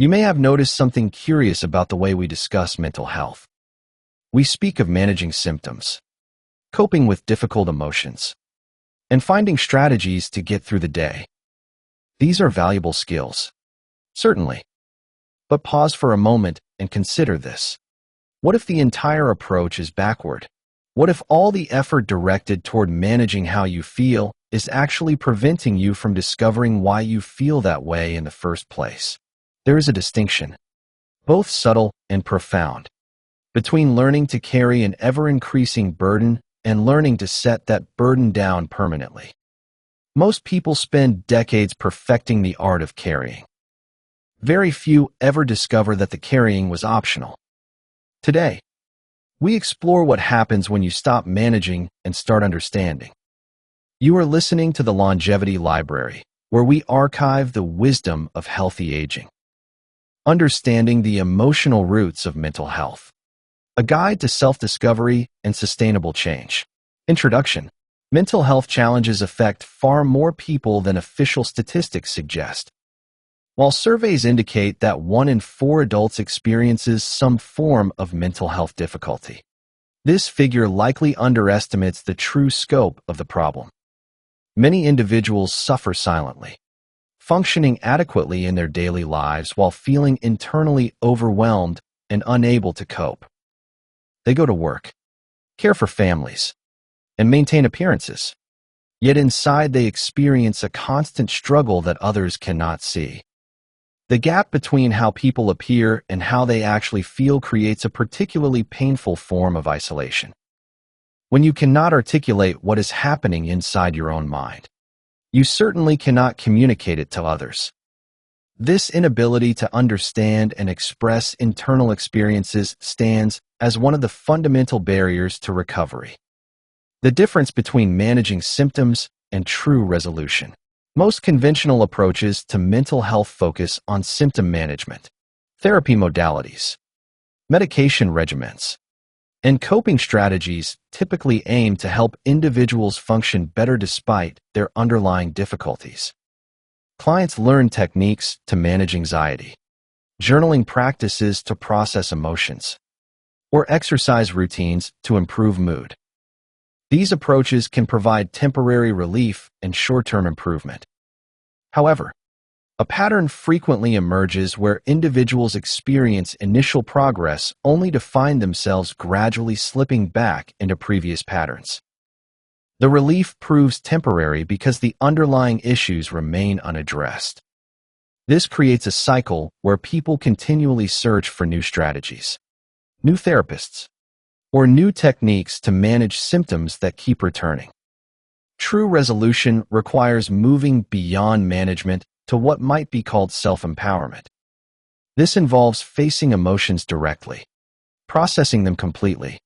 You may have noticed something curious about the way we discuss mental health. We speak of managing symptoms, coping with difficult emotions, and finding strategies to get through the day. These are valuable skills, certainly. But pause for a moment and consider this. What if the entire approach is backward? What if all the effort directed toward managing how you feel is actually preventing you from discovering why you feel that way in the first place? There is a distinction, both subtle and profound, between learning to carry an ever-increasing burden and learning to set that burden down permanently. Most people spend decades perfecting the art of carrying. Very few ever discover that the carrying was optional. Today, we explore what happens when you stop managing and start understanding. You are listening to the Longevity Library, where we archive the wisdom of healthy aging. Understanding the emotional roots of mental health. A guide to self-discovery and sustainable change. Introduction. Mental health challenges affect far more people than official statistics suggest. While surveys indicate that 1 in 4 adults experiences some form of mental health difficulty, this figure likely underestimates the true scope of the problem. Many individuals suffer silently, functioning adequately in their daily lives while feeling internally overwhelmed and unable to cope. They go to work, care for families, and maintain appearances, yet inside they experience a constant struggle that others cannot see. The gap between how people appear and how they actually feel creates a particularly painful form of isolation. When you cannot articulate what is happening inside your own mind, you certainly cannot communicate it to others. This inability to understand and express internal experiences stands as one of the fundamental barriers to recovery. The difference between managing symptoms and true resolution. Most conventional approaches to mental health focus on symptom management, therapy modalities, medication regimens, and coping strategies typically aim to help individuals function better despite their underlying difficulties. Clients learn techniques to manage anxiety, journaling practices to process emotions, or exercise routines to improve mood. These approaches can provide temporary relief and short-term improvement. However, a pattern frequently emerges where individuals experience initial progress only to find themselves gradually slipping back into previous patterns. The relief proves temporary because the underlying issues remain unaddressed. This creates a cycle where people continually search for new strategies, new therapists, or new techniques to manage symptoms that keep returning. True resolution requires moving beyond management to what might be called self-empowerment. This involves facing emotions directly, processing them completely,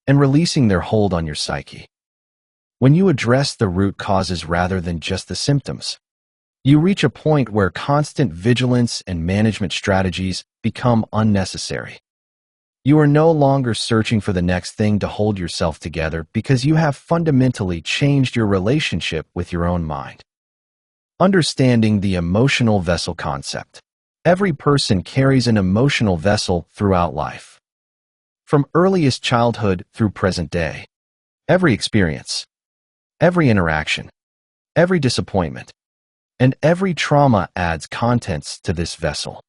and releasing their hold on your psyche. When you address the root causes rather than just the symptoms, you reach a point where constant vigilance and management strategies become unnecessary. You are no longer searching for the next thing to hold yourself together because you have fundamentally changed your relationship with your own mind. Understanding the emotional vessel concept. Every person carries an emotional vessel throughout life. From earliest childhood through present day, every experience, every interaction, every disappointment, and every trauma adds contents to this vessel.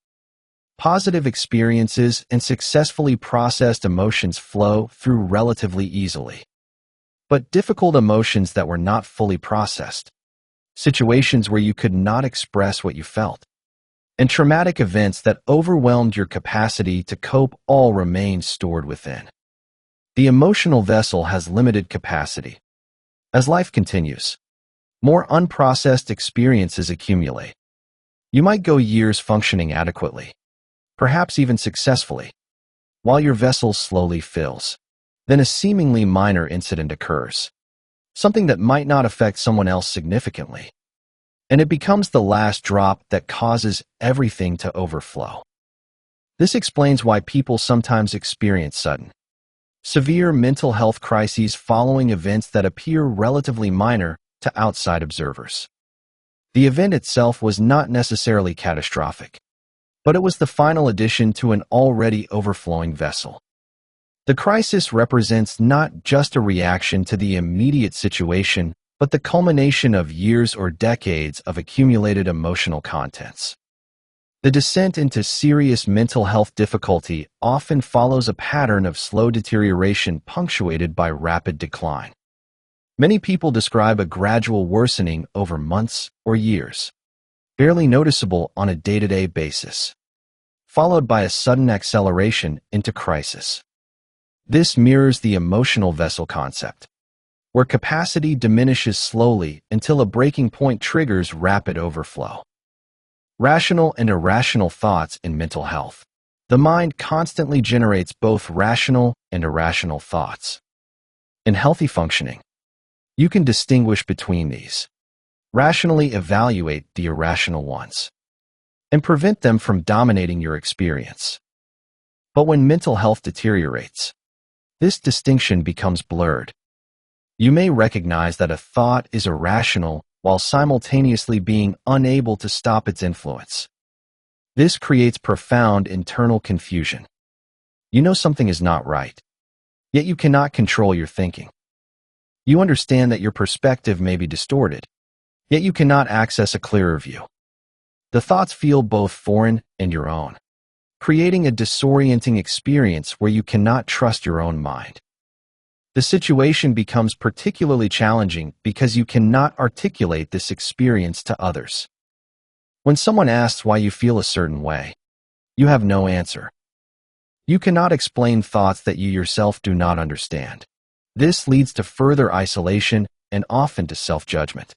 Positive experiences and successfully processed emotions flow through relatively easily. But difficult emotions that were not fully processed, situations where you could not express what you felt, and traumatic events that overwhelmed your capacity to cope all remain stored within. The emotional vessel has limited capacity. As life continues, more unprocessed experiences accumulate. You might go years functioning adequately, perhaps even successfully, while your vessel slowly fills. Then a seemingly minor incident occurs, something that might not affect someone else significantly, and it becomes the last drop that causes everything to overflow. This explains why people sometimes experience sudden, severe mental health crises following events that appear relatively minor to outside observers. The event itself was not necessarily catastrophic, but it was the final addition to an already overflowing vessel. The crisis represents not just a reaction to the immediate situation, but the culmination of years or decades of accumulated emotional contents. The descent into serious mental health difficulty often follows a pattern of slow deterioration punctuated by rapid decline. Many people describe a gradual worsening over months or years, barely noticeable on a day-to-day basis, followed by a sudden acceleration into crisis. This mirrors the emotional vessel concept, where capacity diminishes slowly until a breaking point triggers rapid overflow. Rational and irrational thoughts in mental health. The mind constantly generates both rational and irrational thoughts. In healthy functioning, you can distinguish between these, rationally evaluate the irrational ones, and prevent them from dominating your experience. But when mental health deteriorates, this distinction becomes blurred. You may recognize that a thought is irrational while simultaneously being unable to stop its influence. This creates profound internal confusion. You know something is not right, yet you cannot control your thinking. You understand that your perspective may be distorted, yet you cannot access a clearer view. The thoughts feel both foreign and your own, creating a disorienting experience where you cannot trust your own mind. The situation becomes particularly challenging because you cannot articulate this experience to others. When someone asks why you feel a certain way, you have no answer. You cannot explain thoughts that you yourself do not understand. This leads to further isolation and often to self-judgment,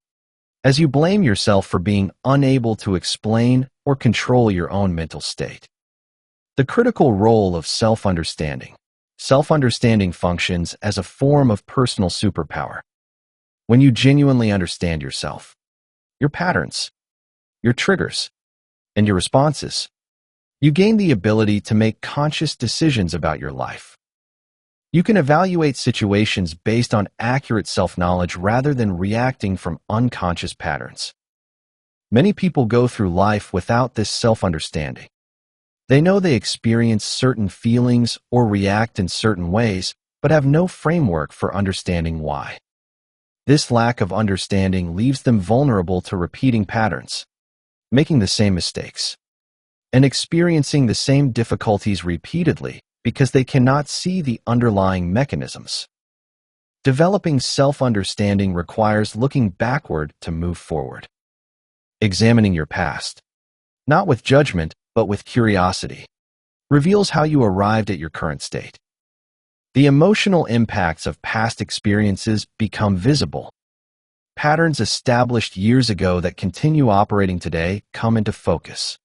as you blame yourself for being unable to explain or control your own mental state. The critical role of self-understanding. Self-understanding functions as a form of personal superpower. When you genuinely understand yourself, your patterns, your triggers, and your responses, you gain the ability to make conscious decisions about your life. You can evaluate situations based on accurate self-knowledge rather than reacting from unconscious patterns. Many people go through life without this self-understanding. They know they experience certain feelings or react in certain ways, but have no framework for understanding why. This lack of understanding leaves them vulnerable to repeating patterns, making the same mistakes, and experiencing the same difficulties repeatedly because they cannot see the underlying mechanisms. Developing self-understanding requires looking backward to move forward. Examining your past, not with judgment, but with curiosity, reveals how you arrived at your current state. The emotional impacts of past experiences become visible. Patterns established years ago that continue operating today come into focus.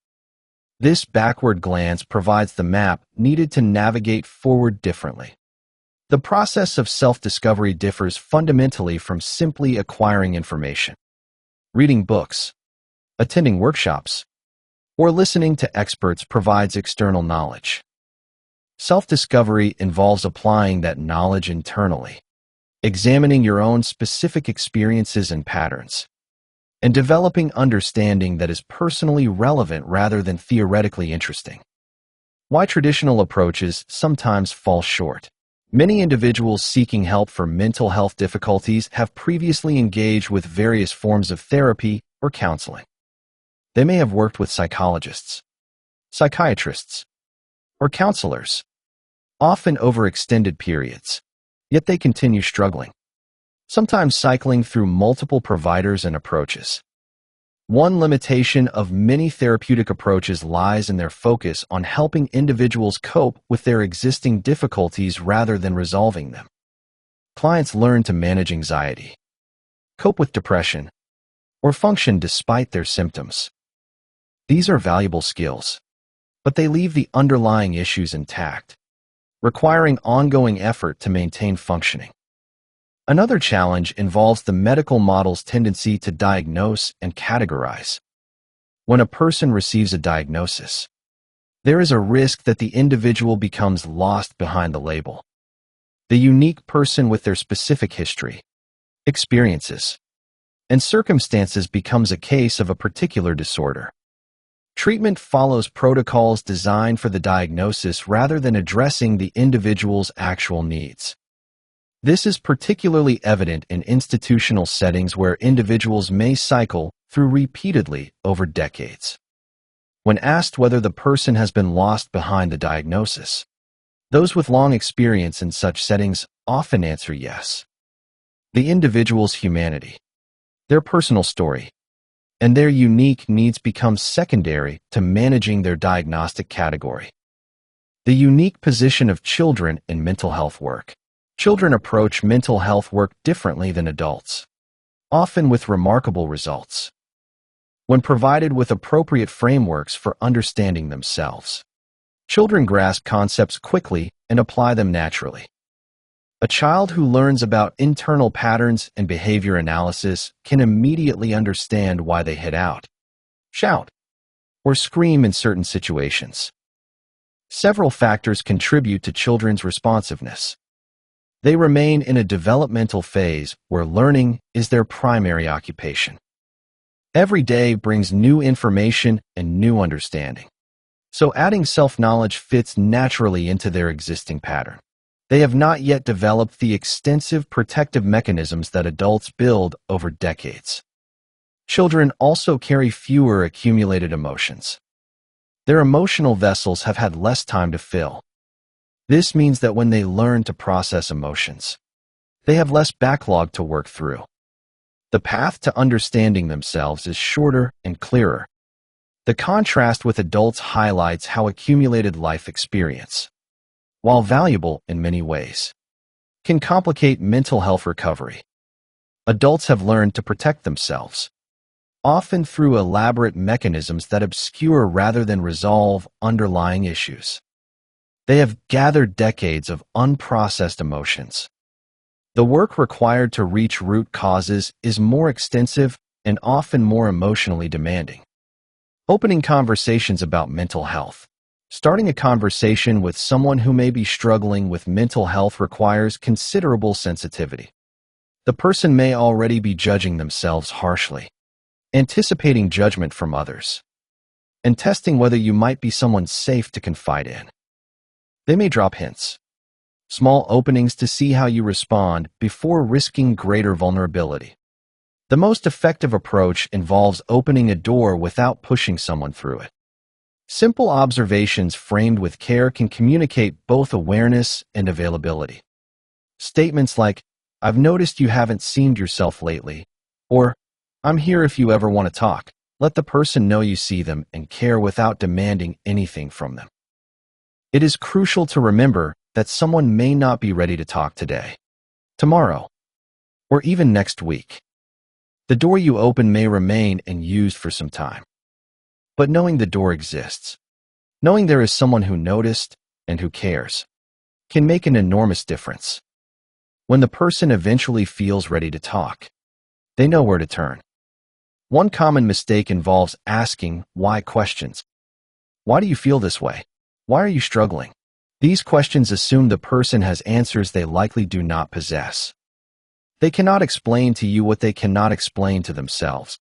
This backward glance provides the map needed to navigate forward differently. The process of self-discovery differs fundamentally from simply acquiring information. Reading books, attending workshops, or listening to experts provides external knowledge. Self-discovery involves applying that knowledge internally, examining your own specific experiences and patterns, and developing understanding that is personally relevant rather than theoretically interesting. Why traditional approaches sometimes fall short. Many individuals seeking help for mental health difficulties have previously engaged with various forms of therapy or counseling. They may have worked with psychologists, psychiatrists, or counselors, often over extended periods, yet they continue struggling, sometimes cycling through multiple providers and approaches. One limitation of many therapeutic approaches lies in their focus on helping individuals cope with their existing difficulties rather than resolving them. Clients learn to manage anxiety, cope with depression, or function despite their symptoms. These are valuable skills, but they leave the underlying issues intact, requiring ongoing effort to maintain functioning. Another challenge involves the medical model's tendency to diagnose and categorize. When a person receives a diagnosis, there is a risk that the individual becomes lost behind the label. The unique person with their specific history, experiences, and circumstances becomes a case of a particular disorder. Treatment follows protocols designed for the diagnosis rather than addressing the individual's actual needs. This is particularly evident in institutional settings where individuals may cycle through repeatedly over decades. When asked whether the person has been lost behind the diagnosis, those with long experience in such settings often answer yes. The individual's humanity, their personal story, and their unique needs become secondary to managing their diagnostic category. The unique position of children in mental health work. Children approach mental health work differently than adults, often with remarkable results. When provided with appropriate frameworks for understanding themselves, children grasp concepts quickly and apply them naturally. A child who learns about internal patterns and behavior analysis can immediately understand why they hit out, shout, or scream in certain situations. Several factors contribute to children's responsiveness. They remain in a developmental phase where learning is their primary occupation. Every day brings new information and new understanding. So adding self-knowledge fits naturally into their existing pattern. They have not yet developed the extensive protective mechanisms that adults build over decades. Children also carry fewer accumulated emotions. Their emotional vessels have had less time to fill. This means that when they learn to process emotions, they have less backlog to work through. The path to understanding themselves is shorter and clearer. The contrast with adults highlights how accumulated life experience, while valuable in many ways, can complicate mental health recovery. Adults have learned to protect themselves, often through elaborate mechanisms that obscure rather than resolve underlying issues. They have gathered decades of unprocessed emotions. The work required to reach root causes is more extensive and often more emotionally demanding. Opening conversations about mental health. Starting a conversation with someone who may be struggling with mental health requires considerable sensitivity. The person may already be judging themselves harshly, anticipating judgment from others, and testing whether you might be someone safe to confide in. They may drop hints, small openings to see how you respond before risking greater vulnerability. The most effective approach involves opening a door without pushing someone through it. Simple observations framed with care can communicate both awareness and availability. Statements like, "I've noticed you haven't seemed yourself lately," or, "I'm here if you ever want to talk," let the person know you see them and care without demanding anything from them. It is crucial to remember that someone may not be ready to talk today, tomorrow, or even next week. The door you open may remain unused for some time. But knowing the door exists, knowing there is someone who noticed and who cares, can make an enormous difference. When the person eventually feels ready to talk, they know where to turn. One common mistake involves asking why questions. Why do you feel this way? Why are you struggling? These questions assume the person has answers they likely do not possess. They cannot explain to you what they cannot explain to themselves.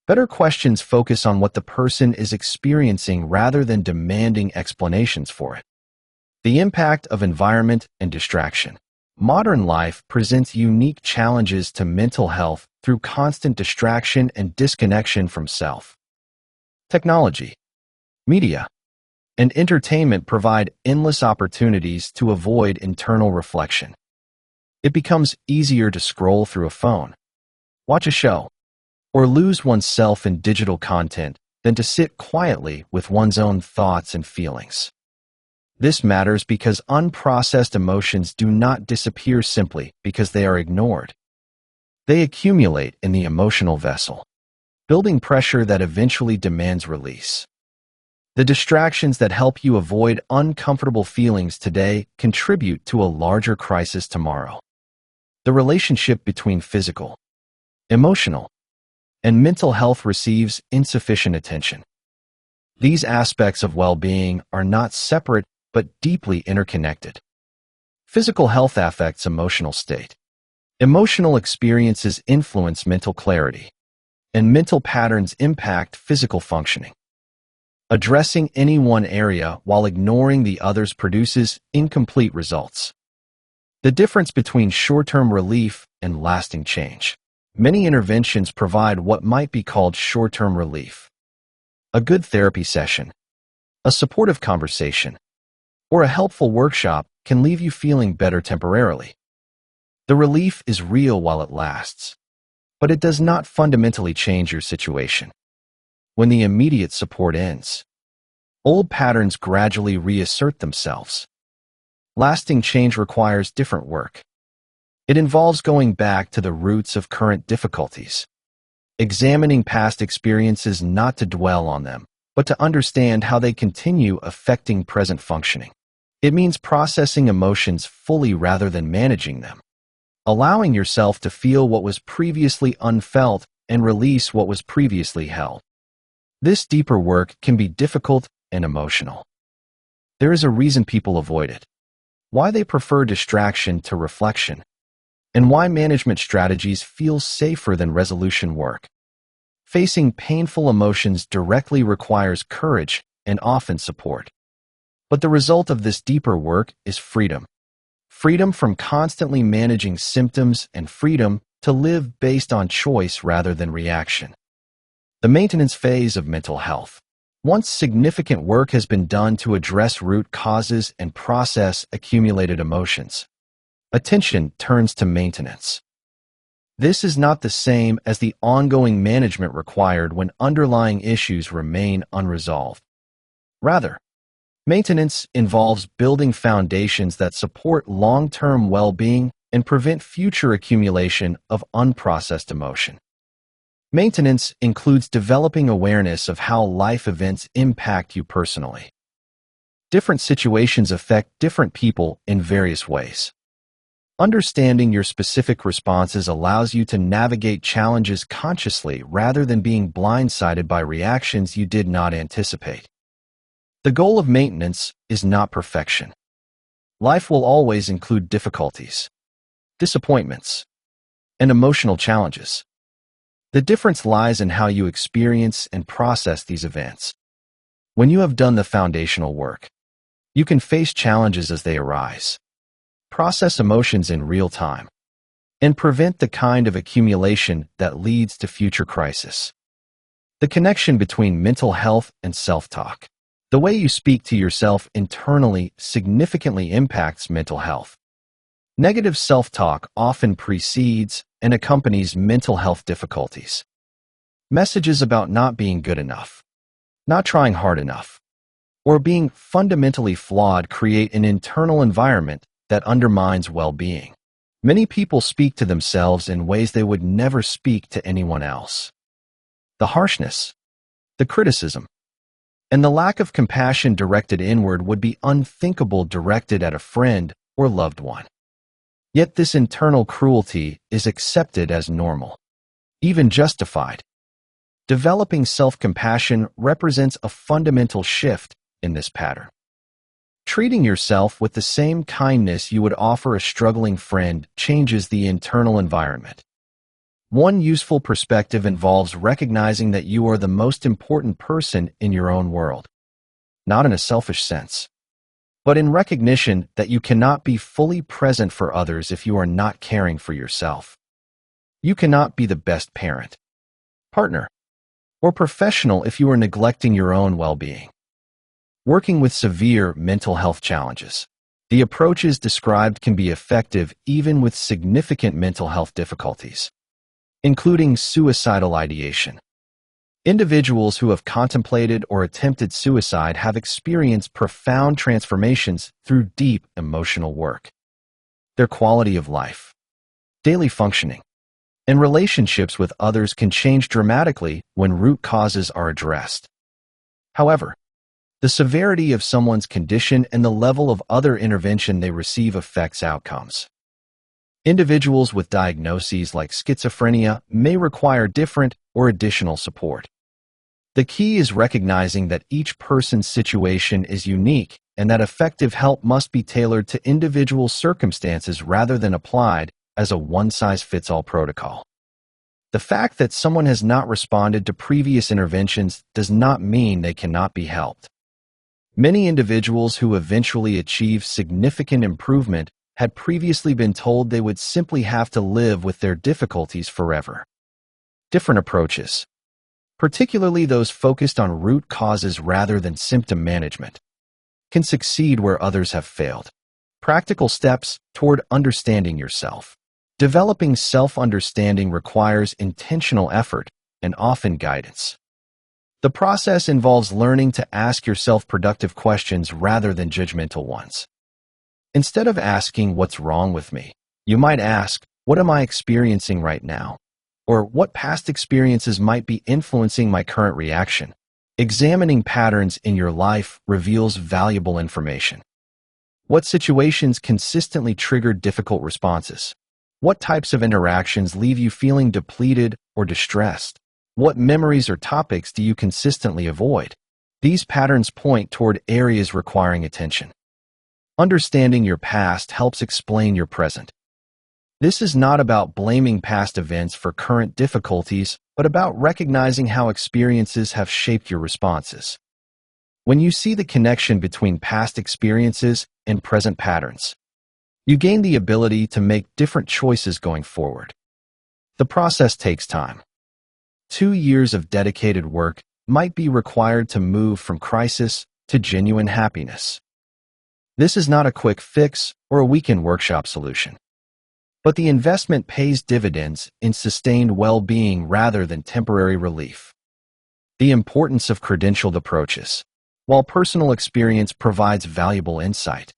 Better questions focus on what the person is experiencing rather than demanding explanations for it. The impact of environment and distraction. Modern life presents unique challenges to mental health through constant distraction and disconnection from self. Technology, media, and entertainment provide endless opportunities to avoid internal reflection. It becomes easier to scroll through a phone, watch a show, or lose oneself in digital content than to sit quietly with one's own thoughts and feelings. This matters because unprocessed emotions do not disappear simply because they are ignored. They accumulate in the emotional vessel, building pressure that eventually demands release. The distractions that help you avoid uncomfortable feelings today contribute to a larger crisis tomorrow. The relationship between physical, emotional, and mental health receives insufficient attention. These aspects of well-being are not separate but deeply interconnected. Physical health affects emotional state. Emotional experiences influence mental clarity, and mental patterns impact physical functioning. Addressing any one area while ignoring the others produces incomplete results. The difference between short-term relief and lasting change. Many interventions provide what might be called short-term relief. A good therapy session, a supportive conversation, or a helpful workshop can leave you feeling better temporarily. The relief is real while it lasts, but it does not fundamentally change your situation. When the immediate support ends, old patterns gradually reassert themselves. Lasting change requires different work. It involves going back to the roots of current difficulties, examining past experiences not to dwell on them, but to understand how they continue affecting present functioning. It means processing emotions fully rather than managing them, allowing yourself to feel what was previously unfelt and release what was previously held. This deeper work can be difficult and emotional. There is a reason people avoid it, why they prefer distraction to reflection, and why management strategies feel safer than resolution work. Facing painful emotions directly requires courage and often support. But the result of this deeper work is freedom. Freedom from constantly managing symptoms and freedom to live based on choice rather than reaction. The maintenance phase of mental health. Once significant work has been done to address root causes and process accumulated emotions, attention turns to maintenance. This is not the same as the ongoing management required when underlying issues remain unresolved. Rather, maintenance involves building foundations that support long-term well-being and prevent future accumulation of unprocessed emotion. Maintenance includes developing awareness of how life events impact you personally. Different situations affect different people in various ways. Understanding your specific responses allows you to navigate challenges consciously rather than being blindsided by reactions you did not anticipate. The goal of maintenance is not perfection. Life will always include difficulties, disappointments, and emotional challenges. The difference lies in how you experience and process these events. When you have done the foundational work, you can face challenges as they arise, process emotions in real time, and prevent the kind of accumulation that leads to future crisis. The connection between mental health and self-talk. The way you speak to yourself internally significantly impacts mental health. Negative self-talk often precedes and accompanies mental health difficulties. Messages about not being good enough, not trying hard enough, or being fundamentally flawed create an internal environment that undermines well-being. Many people speak to themselves in ways they would never speak to anyone else. The harshness, the criticism, and the lack of compassion directed inward would be unthinkable directed at a friend or loved one. Yet this internal cruelty is accepted as normal, even justified. Developing self-compassion represents a fundamental shift in this pattern. Treating yourself with the same kindness you would offer a struggling friend changes the internal environment. One useful perspective involves recognizing that you are the most important person in your own world, not in a selfish sense, but in recognition that you cannot be fully present for others if you are not caring for yourself. You cannot be the best parent, partner, or professional if you are neglecting your own well-being. Working with severe mental health challenges. The approaches described can be effective even with significant mental health difficulties, including suicidal ideation. Individuals who have contemplated or attempted suicide have experienced profound transformations through deep emotional work. Their quality of life, daily functioning, and relationships with others can change dramatically when root causes are addressed. However, the severity of someone's condition and the level of other intervention they receive affects outcomes. Individuals with diagnoses like schizophrenia may require different or additional support. The key is recognizing that each person's situation is unique and that effective help must be tailored to individual circumstances rather than applied as a one-size-fits-all protocol. The fact that someone has not responded to previous interventions does not mean they cannot be helped. Many individuals who eventually achieve significant improvement had previously been told they would simply have to live with their difficulties forever. Different approaches, particularly those focused on root causes rather than symptom management, can succeed where others have failed. Practical steps toward understanding yourself. Developing self-understanding requires intentional effort and often guidance. The process involves learning to ask yourself productive questions rather than judgmental ones. Instead of asking, "What's wrong with me?" you might ask, "What am I experiencing right now?" Or, "What past experiences might be influencing my current reaction?" Examining patterns in your life reveals valuable information. What situations consistently trigger difficult responses? What types of interactions leave you feeling depleted or distressed? What memories or topics do you consistently avoid? These patterns point toward areas requiring attention. Understanding your past helps explain your present. This is not about blaming past events for current difficulties, but about recognizing how experiences have shaped your responses. When you see the connection between past experiences and present patterns, you gain the ability to make different choices going forward. The process takes time. 2 years of dedicated work might be required to move from crisis to genuine happiness. This is not a quick fix or a weekend workshop solution, but the investment pays dividends in sustained well-being rather than temporary relief. The importance of credentialed approaches. While personal experience provides valuable insight,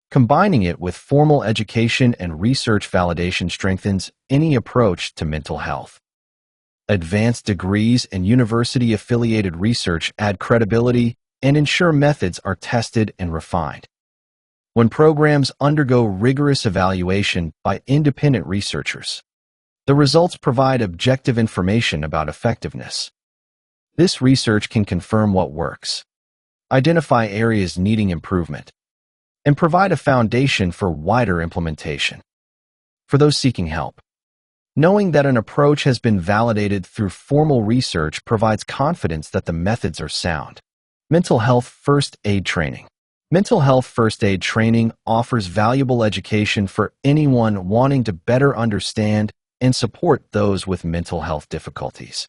combining it with formal education and research validation strengthens any approach to mental health. Advanced degrees and university-affiliated research add credibility and ensure methods are tested and refined. When programs undergo rigorous evaluation by independent researchers, the results provide objective information about effectiveness. This research can confirm what works, identify areas needing improvement, and provide a foundation for wider implementation. For those seeking help, knowing that an approach has been validated through formal research provides confidence that the methods are sound. Mental health first aid training. Mental health first aid training offers valuable education for anyone wanting to better understand and support those with mental health difficulties.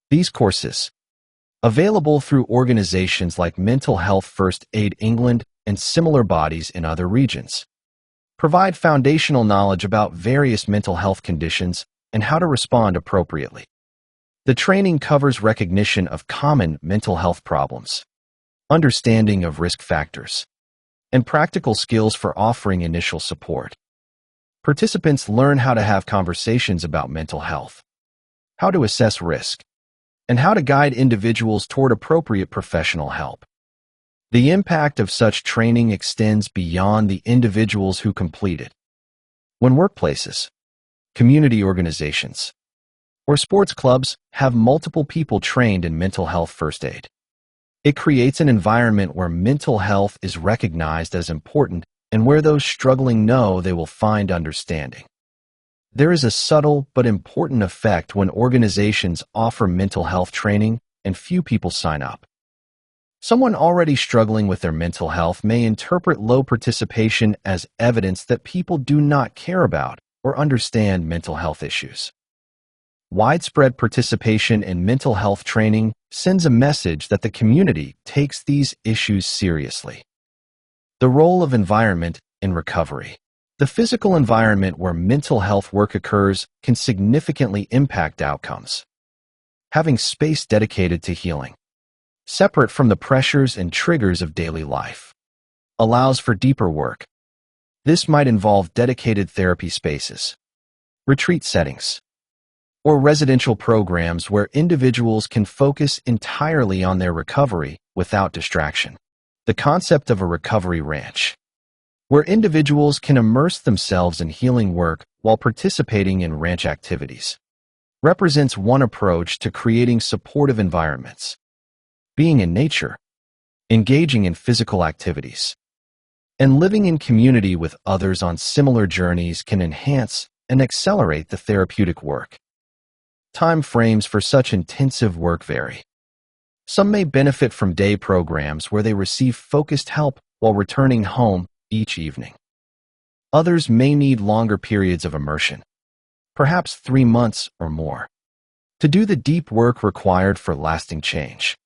These courses, available through organizations like Mental Health First Aid England and similar bodies in other regions, provide foundational knowledge about various mental health conditions and how to respond appropriately. The training covers recognition of common mental health problems, understanding of risk factors, and practical skills for offering initial support. Participants learn how to have conversations about mental health, how to assess risk, and how to guide individuals toward appropriate professional help. The impact of such training extends beyond the individuals who complete it. When workplaces, community organizations, or sports clubs have multiple people trained in mental health first aid, it creates an environment where mental health is recognized as important and where those struggling know they will find understanding. There is a subtle but important effect when organizations offer mental health training and few people sign up. Someone already struggling with their mental health may interpret low participation as evidence that people do not care about or understand mental health issues. Widespread participation in mental health training sends a message that the community takes these issues seriously. The role of environment in recovery. The physical environment where mental health work occurs can significantly impact outcomes. Having space dedicated to healing, separate from the pressures and triggers of daily life, allows for deeper work. This might involve dedicated therapy spaces, retreat settings, or residential programs where individuals can focus entirely on their recovery without distraction. The concept of a recovery ranch, where individuals can immerse themselves in healing work while participating in ranch activities, represents one approach to creating supportive environments. Being in nature, engaging in physical activities, and living in community with others on similar journeys can enhance and accelerate the therapeutic work. Time frames for such intensive work vary. Some may benefit from day programs where they receive focused help while returning home each evening. Others may need longer periods of immersion, perhaps 3 months or more, to do the deep work required for lasting change.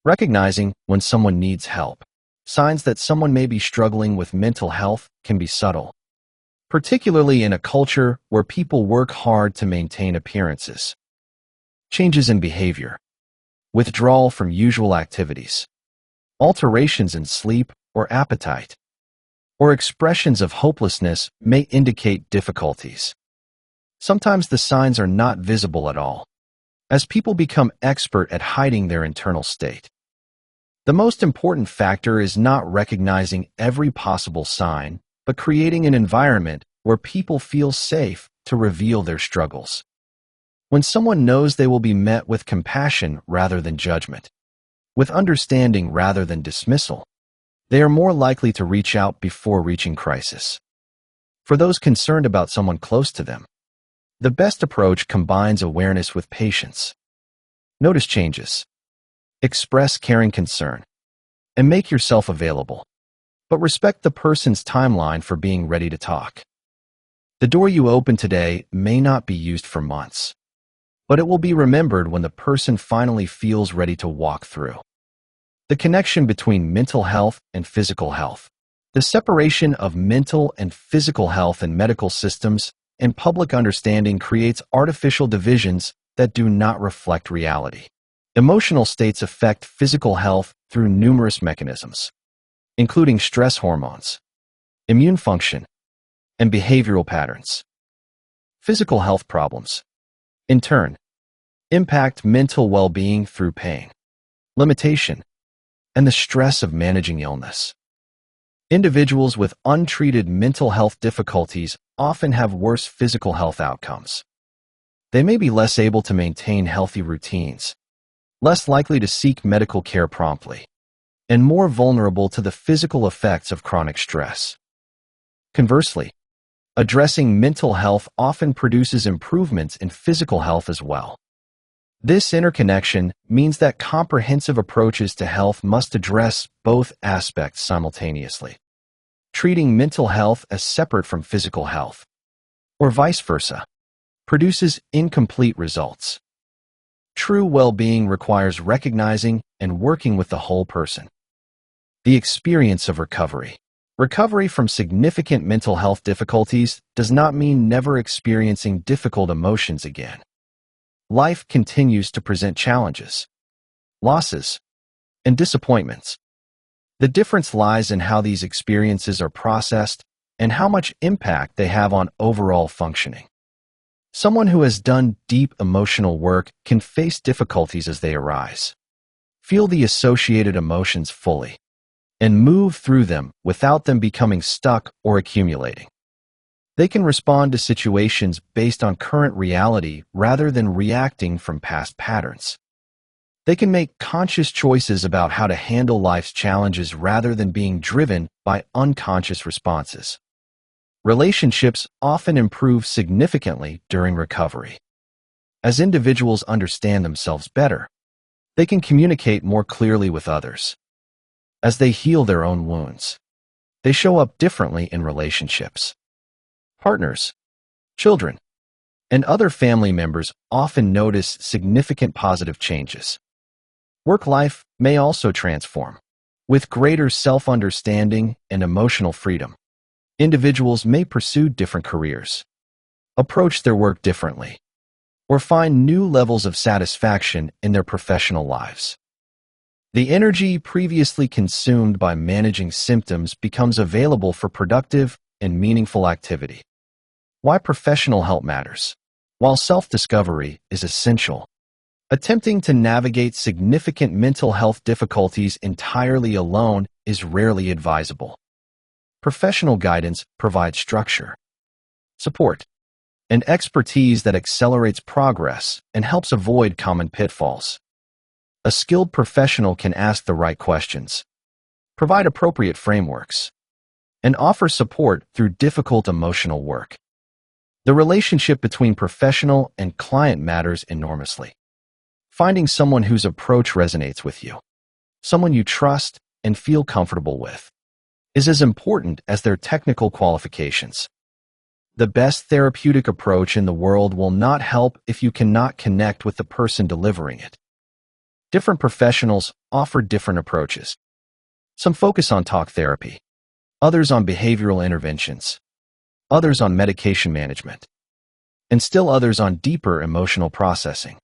Recognizing when someone needs help. Signs that someone may be struggling with mental health can be subtle, particularly in a culture where people work hard to maintain appearances. Changes in behavior, withdrawal from usual activities, alterations in sleep or appetite, or expressions of hopelessness may indicate difficulties. Sometimes the signs are not visible at all, as people become expert at hiding their internal state. The most important factor is not recognizing every possible sign, but creating an environment where people feel safe to reveal their struggles. When someone knows they will be met with compassion rather than judgment, with understanding rather than dismissal, they are more likely to reach out before reaching crisis. For those concerned about someone close to them, the best approach combines awareness with patience. Notice changes. Express caring concern, and make yourself available, but respect the person's timeline for being ready to talk. The door you open today may not be used for months, but it will be remembered when the person finally feels ready to walk through. The connection between mental health and physical health. The separation of mental and physical health in medical systems and public understanding creates artificial divisions that do not reflect reality. Emotional states affect physical health through numerous mechanisms, including stress hormones, immune function, and behavioral patterns. Physical health problems, in turn, impact mental well-being through pain, limitation, and the stress of managing illness. Individuals with untreated mental health difficulties often have worse physical health outcomes. They may be less able to maintain healthy routines, less likely to seek medical care promptly, and more vulnerable to the physical effects of chronic stress. Conversely, addressing mental health often produces improvements in physical health as well. This interconnection means that comprehensive approaches to health must address both aspects simultaneously. Treating mental health as separate from physical health, or vice versa, produces incomplete results. True well-being requires recognizing and working with the whole person. The experience of recovery. Recovery from significant mental health difficulties does not mean never experiencing difficult emotions again. Life continues to present challenges, losses, and disappointments. The difference lies in how these experiences are processed and how much impact they have on overall functioning. Someone who has done deep emotional work can face difficulties as they arise, feel the associated emotions fully, and move through them without them becoming stuck or accumulating. They can respond to situations based on current reality rather than reacting from past patterns. They can make conscious choices about how to handle life's challenges rather than being driven by unconscious responses. Relationships often improve significantly during recovery. As individuals understand themselves better, they can communicate more clearly with others. As they heal their own wounds, they show up differently in relationships. Partners, children, and other family members often notice significant positive changes. Work life may also transform. With greater self-understanding and emotional freedom, individuals may pursue different careers, approach their work differently, or find new levels of satisfaction in their professional lives. The energy previously consumed by managing symptoms becomes available for productive and meaningful activity. Why professional help matters. While self-discovery is essential, attempting to navigate significant mental health difficulties entirely alone is rarely advisable. Professional guidance provides structure, support, and expertise that accelerates progress and helps avoid common pitfalls. A skilled professional can ask the right questions, provide appropriate frameworks, and offer support through difficult emotional work. The relationship between professional and client matters enormously. Finding someone whose approach resonates with you, someone you trust and feel comfortable with, is as important as their technical qualifications. The best therapeutic approach in the world will not help if you cannot connect with the person delivering it. Different professionals offer different approaches. Some focus on talk therapy, others on behavioral interventions, others on medication management, and still others on deeper emotional processing.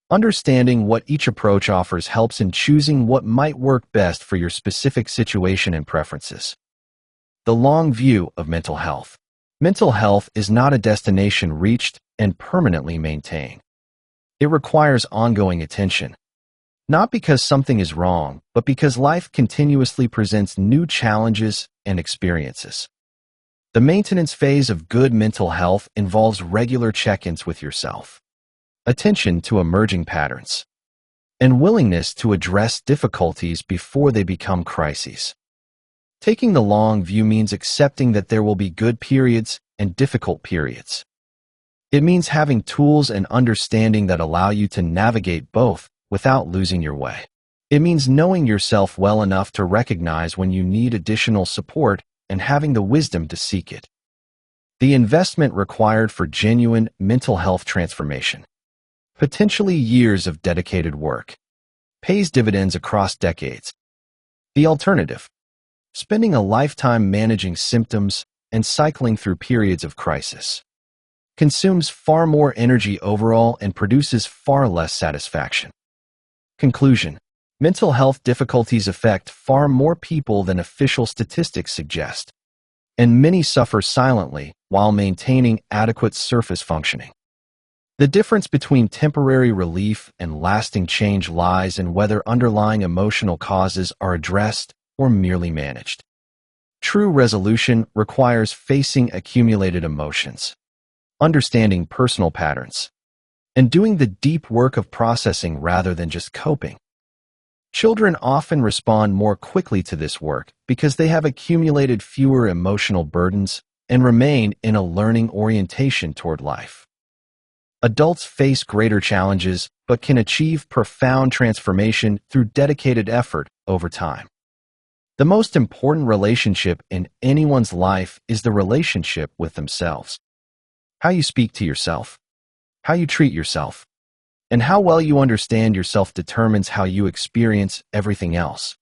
Understanding what each approach offers helps in choosing what might work best for your specific situation and preferences. The long view of mental health. Mental health is not a destination reached and permanently maintained. It requires ongoing attention, not because something is wrong, but because life continuously presents new challenges and experiences. The maintenance phase of good mental health involves regular check-ins with yourself, attention to emerging patterns, and willingness to address difficulties before they become crises. Taking the long view means accepting that there will be good periods and difficult periods. It means having tools and understanding that allow you to navigate both without losing your way. It means knowing yourself well enough to recognize when you need additional support and having the wisdom to seek it. The investment required for genuine mental health transformation, potentially years of dedicated work, pays dividends across decades. The alternative, spending a lifetime managing symptoms and cycling through periods of crisis, consumes far more energy overall and produces far less satisfaction. Conclusion: mental health difficulties affect far more people than official statistics suggest, and many suffer silently while maintaining adequate surface functioning. The difference between temporary relief and lasting change lies in whether underlying emotional causes are addressed or merely managed. True resolution requires facing accumulated emotions, understanding personal patterns, and doing the deep work of processing rather than just coping. Children often respond more quickly to this work because they have accumulated fewer emotional burdens and remain in a learning orientation toward life. Adults face greater challenges but can achieve profound transformation through dedicated effort over time. The most important relationship in anyone's life is the relationship with themselves. How you speak to yourself, how you treat yourself, and how well you understand yourself determines how you experience everything else.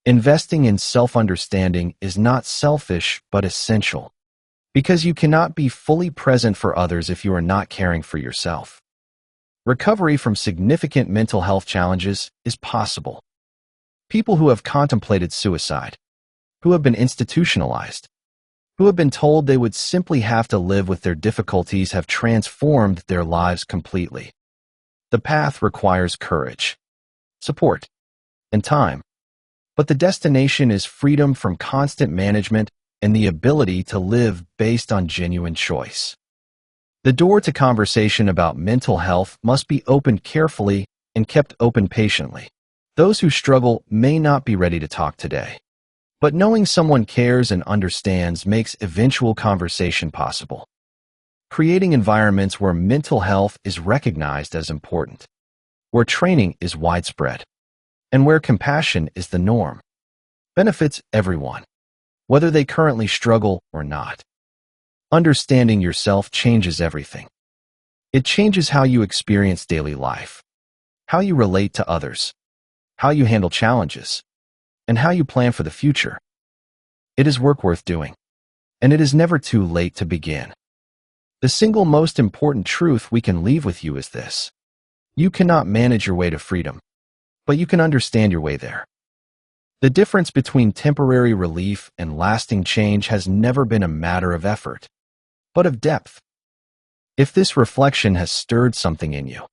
Investing in self-understanding is not selfish but essential, because you cannot be fully present for others if you are not caring for yourself. Recovery from significant mental health challenges is possible. People who have contemplated suicide, who have been institutionalized, who have been told they would simply have to live with their difficulties have transformed their lives completely. The path requires courage, support, and time, but the destination is freedom from constant management and the ability to live based on genuine choice. The door to conversation about mental health must be opened carefully and kept open patiently. Those who struggle may not be ready to talk today, but knowing someone cares and understands makes eventual conversation possible. Creating environments where mental health is recognized as important, where training is widespread, and where compassion is the norm, benefits everyone, whether they currently struggle or not. Understanding yourself changes everything. It changes how you experience daily life, how you relate to others, how you handle challenges, and how you plan for the future. It is work worth doing, and it is never too late to begin. The single most important truth we can leave with you is this: you cannot manage your way to freedom, but you can understand your way there. The difference between temporary relief and lasting change has never been a matter of effort, but of depth. If this reflection has stirred something in you,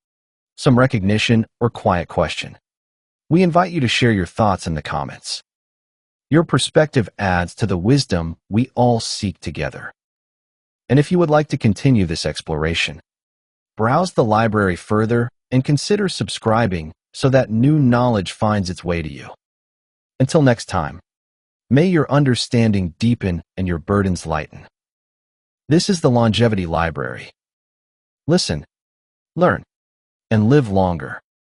some recognition or quiet question, we invite you to share your thoughts in the comments. Your perspective adds to the wisdom we all seek together. And if you would like to continue this exploration, browse the library further and consider subscribing so that new knowledge finds its way to you. Until next time, may your understanding deepen and your burdens lighten. This is the longevity library. Listen, learn, and live longer.